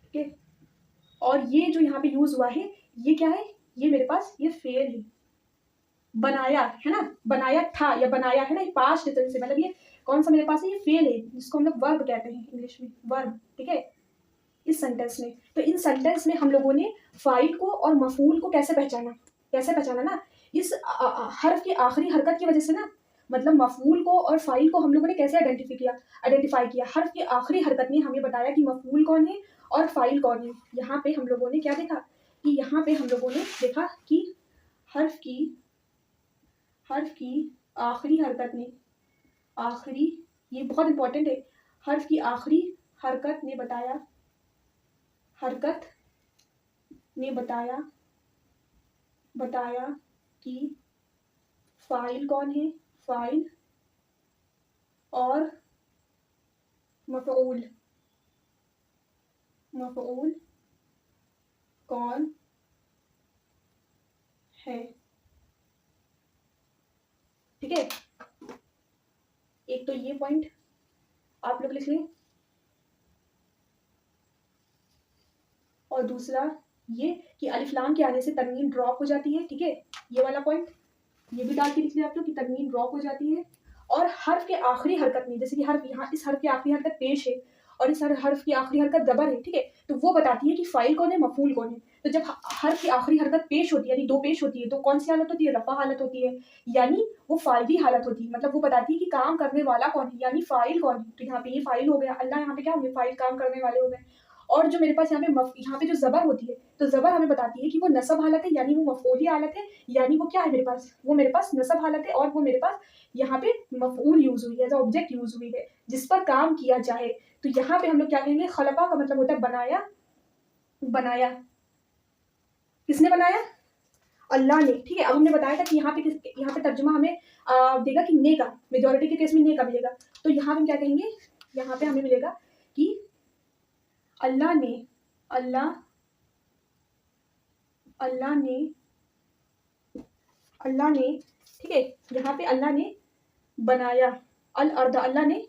ठीक है? और ये जो यहाँ पे यूज़ हुआ है, ये क्या है? ये मेरे पास ये फ़ेल है। बनाया, है ना? बनाया था या बनाया है ना, ये पास्ट टेंस है, मतलब ये कौन-सा मेरे पास है? ये फ़ेल है, जिसको हम लोग वर्ब कहते हैं इंग्लिश में, वर्ब, ठीक है? इस सेंटेंस में। तो इन सेंटेंस में हम लोगों ने फ़ाइल को और मफ़ऊल को कैसे पहचाना? कैसे पहचाना ना? इस हर्फ़ की आखिरी हरकत की वज़ह से ना, मतलब मफ़ऊल को और फ़ाइल को हम लोगों ने कैसे आइडेंटिफ़ाई किया? हर्फ़ की आखिरी हरकत ने हमें बताया कि मफ़ऊल कौन है और फ़ाइल कौन है। यहाँ पे हम लोगों ने क्या देखा? कि यहाँ पे हम लोगों ने देखा कि हर्फ़ की आखिरी हरकत ने आखिरी ये बहुत इम्पोर्टेंट है, हर्फ़ की आखिरी हरकत ने बताया कि फ़ाइल कौन है, फ़ाइल और मफ़ऊल कौन है, ठीक है? एक तो ये पॉइंट आप लोग लिख लें और दूसरा ये कि अलिफ लाम के आने से तनवीन ड्रॉप हो जाती है, ठीक है? ये वाला पॉइंट ये भी डाल के लिख लिया आप लोग कि तनवीन ड्रॉप हो जाती है। और हर्फ के आखिरी हरकत में, जैसे कि हर्फ यहाँ इस हर्फ की आखिरी हरकत पेश है और इस हर्फ की आखिरी हरकत ज़बर है, ठीक है? तो वो बताती है कि फ़ाइल कौन है, मफ़ऊल कौन है। तो जब हर्फ की आखिरी हरकत पेश होती है, यानी 2 पेश होती है, तो कौन सी हालत होती है? रफ़ा हालत होती है, यानी वो फ़ाइली हालत होती है। मतलब वो बताती है कि काम करने वाला कौन है, यानी फ़ाइल कौन है। तो यहाँ पे ये फ़ाइल हो गया, अल्लाह यहाँ पे क्या हो गया? फ़ाइल, काम करने वाले हो गए। और जो मेरे पास यहाँ पे जो ज़बर होती है, तो ज़बर हमें बताती है कि वो नस्ब हालत है, यानी वो मफ़ऊली हालत है, यानी वो क्या है मेरे पास? वो मेरे पास नस्ब हालत है और वो मेरे पास यहाँ पे मफ़ऊल यूज़ हुई है, एज़ अ ऑब्जेक्ट यूज़ हुई है, जिस पर काम किया जाए। तो यहाँ पे हम लोग क्या कहेंगे? खलक़ा का मतलब होता है बनाया। बनाया किसने बनाया? अल्लाह ने, ठीक है? अब हमने बताया था कि यहाँ पे तर्जुमा हमें देगा कि ने का, मेजॉरिटी के केस में ने का मिलेगा। तो यहाँ हम क्या कहेंगे? यहाँ पे हमें मिलेगा कि अल्लाह ने अल्लाह अल्लाह ने अल्लाह ने, ठीक है? यहाँ पे अल्लाह ने बनाया अल-अर्द, अल्लाह ने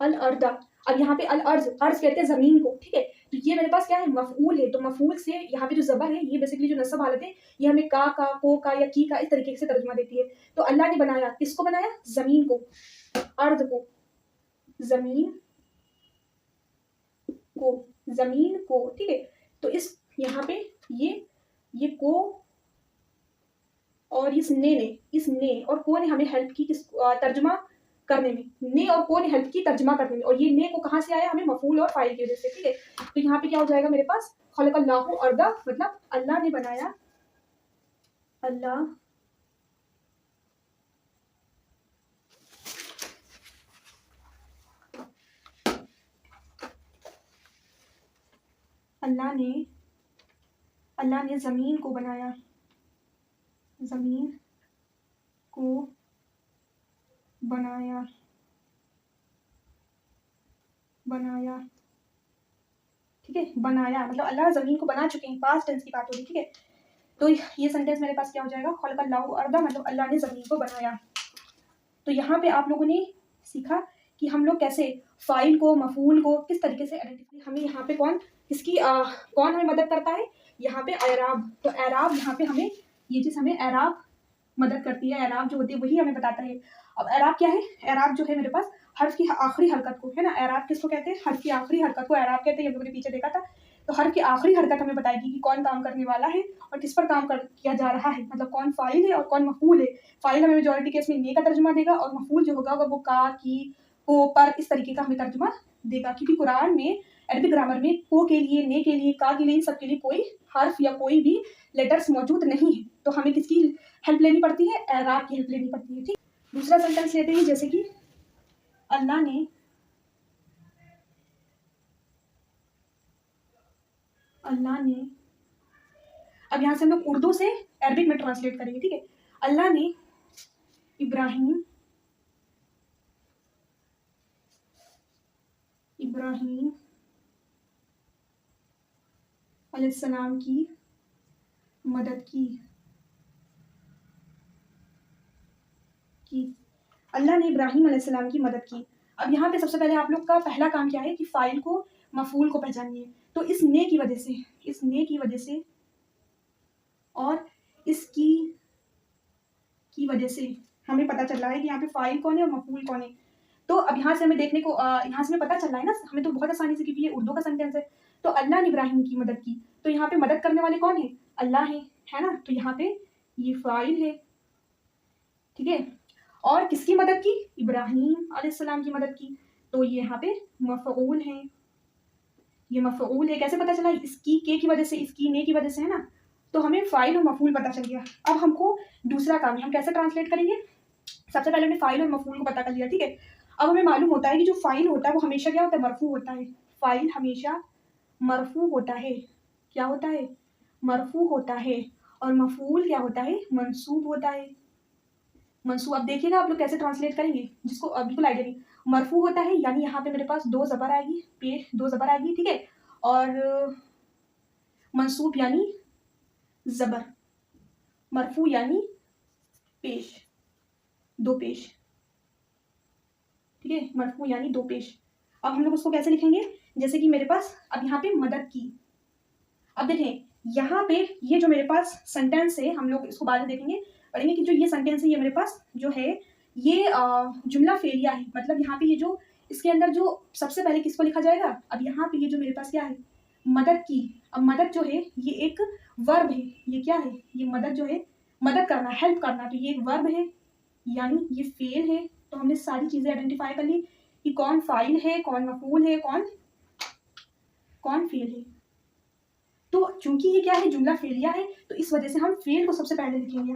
अल-अर्द। अब यहाँ पे अल-अर्ज़, अर्ज़ कहते हैं ज़मीन को, ठीक है? तो ये मेरे पास क्या है? मफ़ऊल है। तो मफ़ऊल से यहाँ पे जो ज़बर है, ये बेसिकली जो नस्ब हालत है, ये हमें का, को का या की का इस तरीके से तर्जुमा देती है। तो अल्लाह ने बनाया, किसको बनाया? ज़मीन को, अर्ज़ को, ज़मीन ज़मीन को, ठीक है? तो इस यहाँ पे ये को और इस ने और को ने हमें हेल्प की तर्जुमा करने में। ने और को ने हेल्प की तर्जुमा करने में, और ये ने को कहाँ से आया? हमें मफ़ऊल और फ़ाइल की वजह से, ठीक है? तो यहाँ पे क्या हो जाएगा मेरे पास? खलक़ल्लाहु अर्दा, मतलब अल्लाह ने बनाया, अल्लाह अल्लाह ने ज़मीन को बनाया, ज़मीन को बनाया ठीक है? बनाया मतलब अल्लाह ज़मीन को बना चुके हैं, पास्ट टेंस की बात हो रही है, ठीक है? तो ये सेंटेंस मेरे पास क्या हो जाएगा? खलक़ल्लाहु अर्दा, मतलब अल्लाह ने ज़मीन को बनाया। तो यहाँ पे आप लोगों ने सीखा कि हम लोग कैसे फ़ाइल को, मफ़ऊल को किस तरीके से आइडेंटिफ़ाई, हमें यहाँ पे कौन हमें मदद करता है? यहाँ पे एराब। तो एराब यहाँ पे हमें ये चीज़ हमें एराब मदद करती है, एराब जो होती है वही हमें बताता है। अब एराब क्या है? एराब जो है मेरे पास हर्फ की आखिरी हरकत को, है ना? एराब किसको कहते हैं? हर्फ की आखिरी हरकत को एराब कहते हैं, हम लोगों ने पीछे देखा था। तो हर्फ की आखिरी हरकत हमें बताएगी कि कौन काम करने वाला है और किस पर काम किया जा रहा है, मतलब कौन फाइल है और कौन मफूल है। फाइल हमें मेजॉरिटी केस में ने का तर्जुमा देगा और मफूल जो होगा वो का, की, को, पर, इस तरीके का हमें तर्जुमा देगा, क्योंकि कुरान में अरबिक ग्रामर में को के लिए, ने के लिए, का के लिए, इन सब के लिए कोई हर्फ या कोई भी लेटर्स मौजूद नहीं है। तो हमें किसकी हेल्प लेनी पड़ती है? एराब की हेल्प लेनी पड़ती है। ठीक, दूसरा सेंटेंस लेते हैं, जैसे कि अल्लाह ने अब यहाँ से हम लोग उर्दू से अरबिक में ट्रांसलेट करेंगे। ठीक है, अल्लाह ने इब्राहिम अलैहिस्सलाम की मदद की। अल्लाह ने इब्राहिम अलैहिस्सलाम की मदद की। अब यहाँ पे सबसे पहले आप लोग का पहला काम क्या है कि फाइल को, मफूल को पहचानिए। तो इस ने की वजह से और इसकी की वजह से हमें पता चल रहा है कि यहाँ पे फाइल कौन है और मफूल कौन है। तो अब यहाँ से हमें देखने को यहाँ से हमें पता चल रहा है ना, हमें तो बहुत आसानी से, क्योंकि ये उर्दू का सेंटेंस है। तो अल्लाह ने इब्राहिम की मदद की, तो यहाँ पे मदद करने वाले कौन है? अल्लाह है ना। तो यहाँ पे ये फाइल है। ठीक है, और किसकी मदद की? इब्राहिम अलैहिस्सलाम की मदद की। तो ये यहाँ पे मफऊल है, ये मफऊल है। कैसे पता चला? इसकी के की वजह से, इसकी ने की वजह से, है ना। तो हमें फाइल और मफूल पता चल गया। अब हमको दूसरा काम है, हम कैसे ट्रांसलेट करेंगे? सबसे पहले हमने फाइल और मफूल को पता कर लिया। ठीक है, अब हमें मालूम होता है कि जो फाइल होता है वो हमेशा क्या होता है? मरफू होता है। फाइल हमेशा मरफू होता है। क्या होता है? मरफू होता है। और मफूल क्या होता है? मंसूब होता है। मंसूब, अब देखिएगा आप लोग कैसे ट्रांसलेट करेंगे, जिसको बिल्कुल आइडिया नहीं। मरफू होता है यानी यहाँ पे मेरे पास दो जबर आएगी, पेश दो जबर आएगी। ठीक है, और मंसूब यानी जबर, मरफू यानी पेश, दो पेश। ठीक है, मरफू यानी दो पेश। अब हम लोग उसको कैसे लिखेंगे? जैसे कि मेरे पास अब यहाँ पे मदद की। अब देखें यहाँ पे ये जो मेरे पास सेंटेंस है, हम लोग इसको बाद में देखेंगे, पढ़ेंगे कि जो ये सेंटेंस है ये मेरे पास जो है ये जुमला फेलिया है। मतलब यहाँ पे ये जो इसके अंदर जो सबसे पहले किसको लिखा जाएगा? अब यहाँ पे ये जो मेरे पास क्या है? मदद की। अब मदद जो है ये एक वर्ब है। ये क्या है? ये मदद जो है, मदद करना, हेल्प करना, तो ये एक वर्ब है यानी ये फेल है। तो हमने सारी चीजें आइडेंटिफाई कर ली कि कौन फाइल है, कौन मफूल है, कौन फेल है। तो चूंकि ये क्या है? जुमला फेलिया है, तो इस वजह से हम फेल को सबसे पहले लिखेंगे।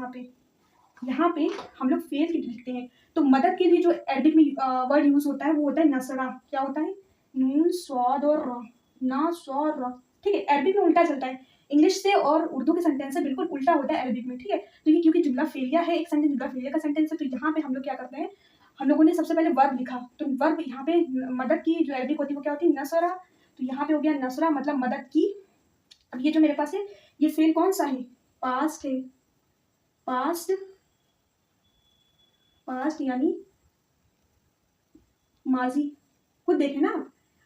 यहाँ पे हम लोग फेल लिखते हैं। तो मदद के लिए जो अरबिक में वर्ड यूज होता है वो होता है नसरा। क्या होता है? नून स्वाद और र, ना स्वा र। ठीक है, अरबिक में उल्टा चलता है, इंग्लिश से और उर्दू के सेंटेंस से बिल्कुल उल्टा होता है अरबिक में। ठीक है, तो ये क्योंकि जुमला फेलिया है, एक सेंटेंस जुमला फेलिया का सेंटेंस है, तो यहाँ पे हम लोग क्या करते हैं? हम लोगों ने सबसे पहले वर्ब लिखा। तो वर्ब यहाँ पे मदद की जो अरबिक होती है वो क्या होती है? नसरा। तो यहाँ पे हो गया नसरा, मतलब मदद की। अब ये जो मेरे पास है ये फेल कौन सा है? पास्ट है। पास्ट यानी माजी। खुद देखें ना,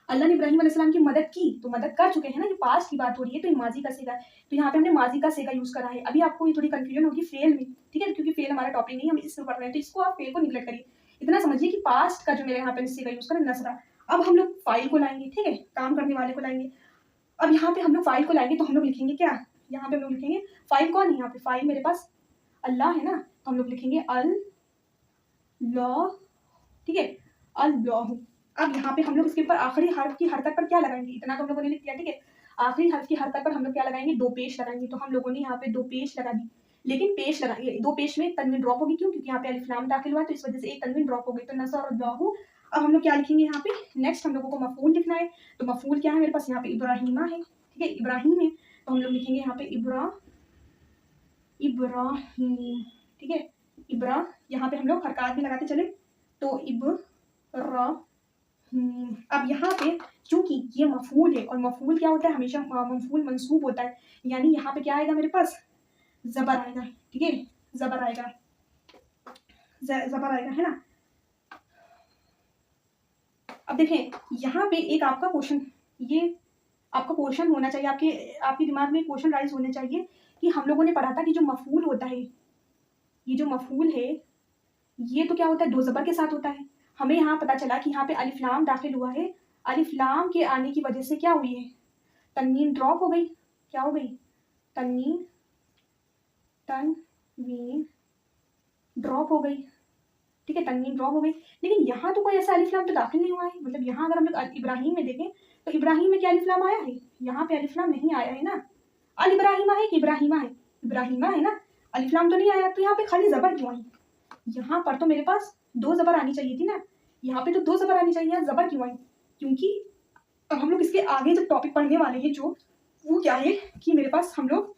अल्लाह ने इब्राहिम अलैहिस्सलाम की मदद की, तो मदद कर चुके हैं ना, ये पास्ट की बात हो रही है, तो ये माजी का सेगा है। तो यहाँ पे हमने माजी का सेगा यूज करा है। अभी आपको ये थोड़ी कंफ्यूजन होगी फेल में। ठीक है, क्योंकि फेल हमारा टॉपिक नहीं, हम इसमें पढ़ रहे हैं, तो इसको आप फेल को निगलेक्ट करिए। इतना समझिए कि पास्ट का जो मेरे यहाँ पे सेगा यूज करें नसरा। अब हम लोग फाइल को लाएंगे। ठीक है, काम करने वाले को लाएंगे। अब यहाँ पे हम लोग फाइल को लाएंगे तो हम लोग लिखेंगे क्या? यहाँ पे हम लोग लिखेंगे फाइल कौन है? यहाँ पे फाइल मेरे पास अल्लाह है ना, तो हम लोग लिखेंगे अल लॉ। ठीक है, अल लॉ। अब यहाँ पे हम लोग इसके ऊपर आखिरी हर्फ की हरकत पर क्या लगाएंगे? इतना तो हम लोगों ने लिख लिया। ठीक है, आखिरी हर्फ की हरकत पर हम लोग क्या लगाएंगे? दो पेश लगाएंगे। तो हम लोगों ने यहाँ पे दो पेश लगा दी, लेकिन पेश लगाएंगे दो पेश में तनवीन ड्रॉप होगी। क्यों? क्योंकि यहाँ पे अलिफ लाम दाखिल हुआ, तो इस वजह से एक तनवीन ड्रॉप हो गई। तो नसर और लहू। अब हम लोग क्या लिखेंगे यहाँ पे? नेक्स्ट हम लोगों को मफूल लिखना है। तो मफूल क्या है मेरे पास? यहाँ पे इब्राहिमा है। ठीक है, इब्राहिम है, तो हम लोग लिखेंगे यहाँ पे इब्राहिम। ठीक है, इब्रा, यहाँ पे हम लोग हरकत भी लगाते चले, तो इब्रा। अब यहाँ पे चूंकि ये मफूल है, और मफूल क्या होता है? हमेशा मफूल मंसूब होता है, यानी यहाँ पे क्या आएगा मेरे पास? जबर आएगा। ठीक है, जबर आएगा, जबर आएगा, है ना। अब देखें यहाँ पे एक आपका क्वेश्चन, ये आपका क्वेश्चन होना चाहिए, आपके दिमाग में क्वेश्चन राइज होने चाहिए कि हम लोगों ने पढ़ा था कि जो मफूल होता है, ये जो मफूल है ये तो क्या होता है? दो जबर के साथ होता है। हमें यहाँ पता चला कि यहाँ पे अलिफ लाम दाखिल हुआ है, अलिफ लाम के आने की वजह से क्या हुई है? तन्वीन ड्रॉप हो गई, क्या हो गई, तन्वीन ड्रॉप हो गई, ठीक है, तन्वीन ड्रॉप हो गई। लेकिन यहाँ तो कोई ऐसा अलिफ लाम तो दाखिल नहीं हुआ है, मतलब यहाँ अगर हम लोग इब्राहिम में देखें तो इब्राहिम में क्या अलिफ लाम आया है, यहाँ पे अलिफ लाम नहीं आया है ना। अल इब्राहिमा है कि इब्राहिमा है, इब्राहिमा है ना, अलिफ लाम तो नहीं आया, तो यहाँ पे खाली जबर क्यों आई, यहाँ पर तो मेरे पास दो जबर आनी चाहिए थी ना, यहाँ पे तो दो जबर आनी चाहिए, जबर क्यों आई, क्योंकि अब हम लोग इसके आगे जो टॉपिक पढ़ने वाले हैं जो वो क्या है कि मेरे पास हम लोग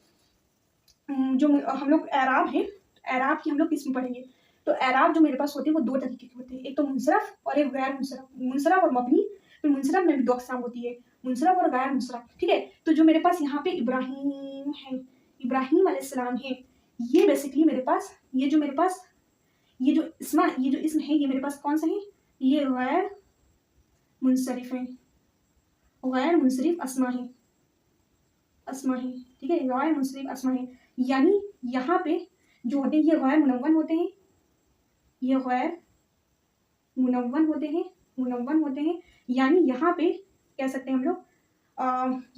एराब है, एराब की हम लोग किस्म पढ़ेंगे। तो एराब जो मेरे पास होते हैं वो दो तरीके के होते हैं, एक तो मुनसरफ और एक गैर मुनसरफ, मुनसरफ और मबनी। फिर मुनसरफ में भी दो अक़साम होती है, मुनसरफ और गैर मुनसरफ, ठीक है। तो जो मेरे पास यहाँ पे इब्राहिम है, इब्राहिम अलैहिस्सलाम है, ये बेसिकली मेरे पास ये जो इसम है, ये मेरे पास कौन सा है, ये गैर मुनसरिफ है, गैर मुनसरिफ अस्मा है, ठीक है, गैर मुनसरिफ अस्मा है। यानी यहाँ पे जो होते हैं ये गैर मुनव्वन होते हैं, ये गैर मुनव्वन होते हैं। यानी यहाँ पे कह सकते हैं हम लोग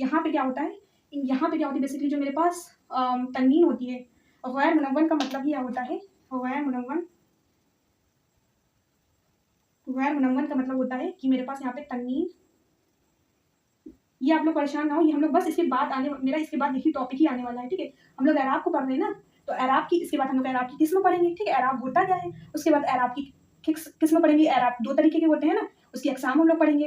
यहाँ पे क्या होता है, बेसिकली जो मेरे पास तन्वीन होती है, गैर मुनव्वन का मतलब यह होता है, गैर मुनव्वन का मतलब होता है कि मेरे पास यहाँ पे तन्वीन, ये आप लोग परेशान ना हो, ये हम लोग बस इसके बाद मेरा इसके बाद यही टॉपिक ही आने वाला है, ठीक है। हम लोग एराब को पढ़ रहे हैं ना, तो एराब की इसके बाद हम लोग एराब की किस्म पढ़ेंगे, ठीक है, एराब होता क्या है, उसके बाद एराब की किस्म पढ़ेंगे, एराब दो तरीके के होते हैं ना, उसकी अक़साम हम लोग पढ़ेंगे।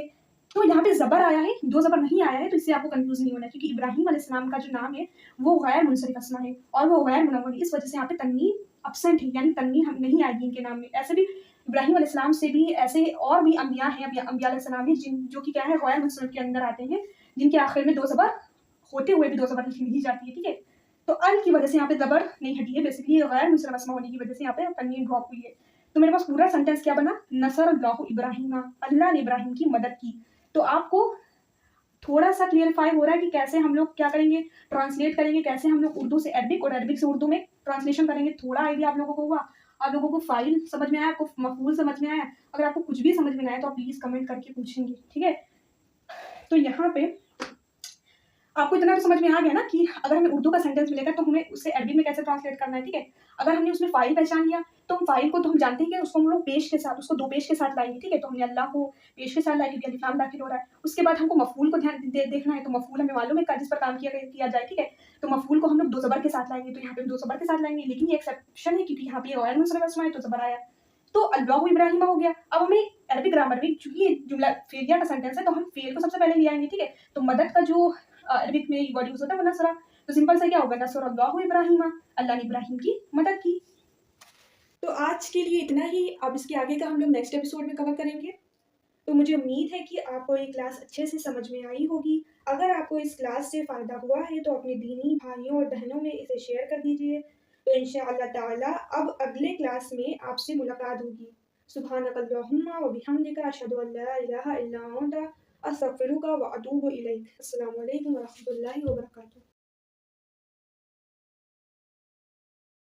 तो यहाँ पे जबर आया है, दो जबर नहीं आया है, तो इससे आपको कंफ्यूज नहीं होना, क्योंकि इब्राहिम अलैहिस्सलाम का जो नाम है वो गैर मुनसरिफ अस्मा है और वो गैर मुनव्वन, इस वजह से यहाँ पे तन्वीन अब्सेंट है, यानी तन्वीन नहीं आएगी इनके नाम में। ऐसे भी इब्राहिम अलैहिस्सलाम से भी ऐसे और भी अंबिया हैं, अंबिया अलैहिस्सलाम है जो कि क्या है, गैर मुनसरिफ के अंदर आते हैं, जिनके आखिर में दो जबर होते हुए भी दो जबर लिखी जाती है, ठीक है। तो अल की वजह से यहाँ पे जबर नहीं हटी है, बेसिकली गैर मुनसरिफ अस्मा होने की वजह से यहाँ पे तन्वीन ड्रॉप हुई है। तो मेरे पास पूरा सेंटेंस क्या बना, नसरल्लाहु इब्राहिम, अल्लाह ने इब्राहिम की मदद की। तो आपको थोड़ा सा क्लियरफाई हो रहा है कि कैसे हम लोग क्या करेंगे, ट्रांसलेट करेंगे, कैसे हम लोग उर्दू से अरबिक और अरबिक से उर्दू में ट्रांसलेशन करेंगे। थोड़ा आइडिया आप लोगों को हुआ, आप लोगों को फाइल समझ में आया, आपको मफूल समझ में आया। अगर आपको कुछ भी समझ में ना आया तो आप प्लीज कमेंट करके पूछेंगे, ठीक है। तो यहाँ पे आपको इतना तो समझ में आ गया ना कि अगर हमें उर्दू का सेंटेंस मिलेगा तो हमें उसे अरबी में कैसे ट्रांसलेट करना है, ठीक है। अगर हमने उसमें फाइल पहचान लिया तो हम फाइल को तो हम जानते हैं कि उसको हम लोग पेश के साथ, उसको दो पेश के साथ लाएंगे, ठीक है। तो हमने अल्लाह को पेश के साथ लाए क्योंकि अलिफ लाम दाखिल हो रहा है। उसके बाद हमको मफूल को ध्यान देखना है, तो मफूल हमें मालूम है जिस पर काम किया जाए, ठीक है। तो मफूल को हम लोग दो जबर के साथ लाएंगे, तो यहाँ पे दो जबर के साथ लाएंगे, लेकिन ये एक्सेप्शन है क्योंकि यहाँ पे गैर मुनसरिफ अस्मा है तो जबर आया। तो अल्लाहु इब्राहिम हो गया। अब हमें अरबिक ग्रामर में, चूंकि ये जुमला फेलिया का सेंटेंस है, तो हम फेल को सबसे पहले ले आएंगे, ठीक है। तो मदद का जो अरबिक में वर्ड यूज होता है वो नसरा, तो सिंपल सा क्या होगा, नसरल्लाहु इब्राहिम, अल्लाह ने इब्राहिम की मदद की। तो आज के लिए इतना ही, अब इसके आगे का हम लोग नेक्स्ट एपिसोड में कवर करेंगे। तो मुझे उम्मीद है कि आपको ये क्लास अच्छे से समझ में आई होगी। अगर आपको इस क्लास से फ़ायदा हुआ है तो अपने दीनी भाइयों और बहनों में इसे शेयर कर दीजिए। तो इंशाअल्लाह ताला अब अगले क्लास में आपसे मुलाकात होगी। सुब्हानकल्लाहुम्मा व बिहम्दिका अशहदु अल्ला इलाहा इल्ला अंता अस्तगफिरुका व अतूबु इलैक। अस्सलामु अलैकुम व रहमतुल्लाहि व बरकातुहू।